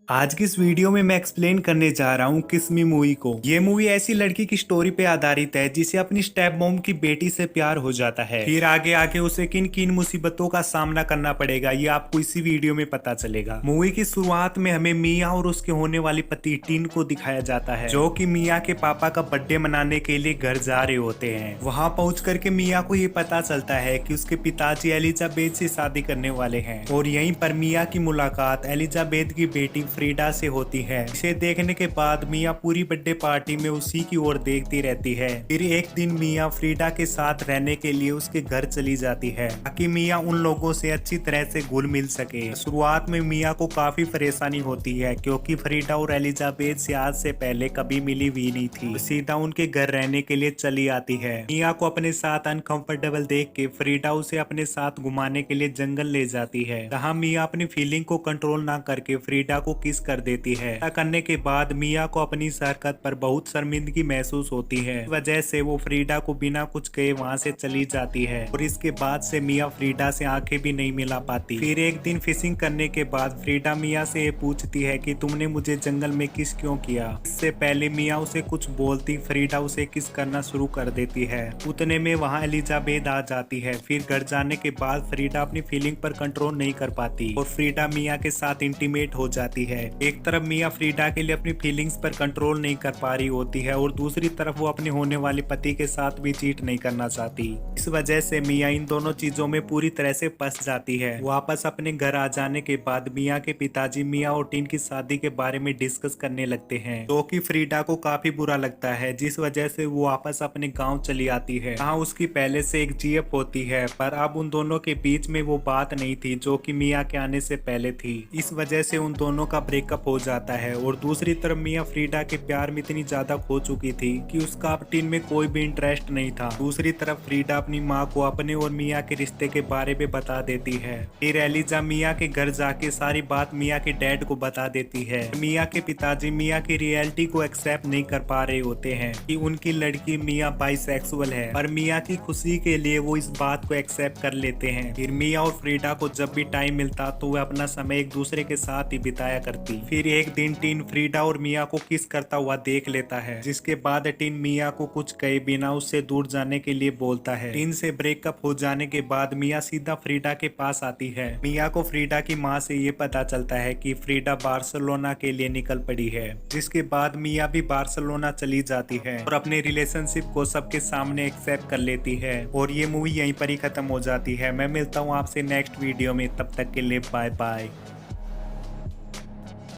आज की इस वीडियो में मैं एक्सप्लेन करने जा रहा हूँ किस्मी मूवी को। ये मूवी ऐसी लड़की की स्टोरी पे आधारित है जिसे अपनी स्टेप मॉम की बेटी से प्यार हो जाता है। फिर आगे आके उसे किन किन मुसीबतों का सामना करना पड़ेगा ये आपको इसी वीडियो में पता चलेगा। मूवी की शुरुआत में हमें मिया और उसके होने वाली पति टिन को दिखाया जाता है, जो कि मिया के पापा का बर्थडे मनाने के लिए घर जा रहे होते हैं। वहाँ पहुँच करके मिया को ये पता चलता है कि उसके पिताजी एलिजाबेथ से शादी करने वाले हैं और यहीं पर मिया की मुलाकात एलिजाबेथ की बेटी फ्रीडा से होती है। इसे देखने के बाद मिया पूरी बर्थडे पार्टी में उसी की ओर देखती रहती है। फिर एक दिन मिया फ्रीडा के साथ रहने के लिए उसके घर चली जाती है ताकि मिया उन लोगों से अच्छी तरह से घुल मिल सके। शुरुआत में मिया को काफी परेशानी होती है क्योंकि फ्रीडा और एलिजाबेथ से आज से पहले कभी मिली भी नहीं थी। सीधा उनके घर रहने के लिए चली आती है। मिया को अपने साथ अनकंफर्टेबल देख के फ्रीडा उसे अपने साथ घुमाने के लिए जंगल ले जाती है, जहाँ मिया अपनी फीलिंग को कंट्रोल ना करके फ्रीडा को किस कर देती है। ऐसा करने के बाद मिया को अपनी इस हरकत पर बहुत शर्मिंदगी महसूस होती है। इस वजह से वो फ्रीडा को बिना कुछ कहे वहाँ से चली जाती है और इसके बाद से मिया फ्रीडा से आंखें भी नहीं मिला पाती। फिर एक दिन फिशिंग करने के बाद फ्रीडा मिया से ये पूछती है कि तुमने मुझे जंगल में किस क्यों किया। इससे पहले मिया उसे कुछ बोलती फ्रीडा उसे किस करना शुरू कर देती है। उतने में वहाँ एलिजाबेथ आ जाती है। फिर घर जाने के बाद फ्रीडा अपनी फीलिंग पर कंट्रोल नहीं कर पाती और फ्रीडा मिया के साथ इंटीमेट हो जाती है। एक तरफ मिया फ्रीडा के लिए अपनी फीलिंग्स पर कंट्रोल नहीं कर पा रही होती है और दूसरी तरफ वो अपने होने वाले पति के साथ भी चीट नहीं करना चाहती। इस वजह से मिया इन दोनों चीजों में पूरी तरह से फंस जाती है। वापस अपने घर आ जाने के बाद मिया के पिताजी मिया और टिन की शादी के बारे में डिस्कस करने लगते हैं, जो कि फ्रीडा को काफी बुरा लगता है, जिस वजह से वो वापस अपने गाँव चली आती है। जहाँ उसकी पहले से एक जीएफ होती है, पर अब उन दोनों के बीच में वो बात नहीं थी जो कि मिया के आने से पहले थी। इस वजह से उन दोनों का ब्रेकअप हो जाता है और दूसरी तरफ मिया फ्रीडा के प्यार में इतनी ज्यादा खो चुकी थी कि उसका अब टिन में कोई भी इंटरेस्ट नहीं था। दूसरी तरफ फ्रीडा अपनी माँ को अपने और मिया के रिश्ते के बारे में बता देती है। फिर एलिजा मिया के घर जाके सारी बात मिया के डैड को बता देती है। मिया के पिताजी मिया की रियलिटी को एक्सेप्ट नहीं कर पा रहे होते हैं कि उनकी लड़की मिया बाइसेक्सुअल है, पर मिया की खुशी के लिए वो इस बात को एक्सेप्ट कर लेते हैं। फिर मिया और फ्रीडा को जब भी टाइम मिलता तो वे अपना समय एक दूसरे के साथ ही बिताया करती। फिर एक दिन टिन फ्रीडा और मिया को किस करता हुआ देख लेता है, जिसके बाद टिन मिया को कुछ कहे बिना उससे दूर जाने के लिए बोलता है। टिन से ब्रेकअप हो जाने के बाद मिया सीधा फ्रीडा के पास आती है। मिया को फ्रीडा की माँ से ये पता चलता है कि फ्रीडा बार्सिलोना के लिए निकल पड़ी है, जिसके बाद मिया भी बार्सिलोना चली जाती है और अपने रिलेशनशिप को सबके सामने एक्सेप्ट कर लेती है और ये मूवी यहीं पर ही खत्म हो जाती है। मैं मिलता हूँ आपसे नेक्स्ट वीडियो में, तब तक के लिए बाय बाय।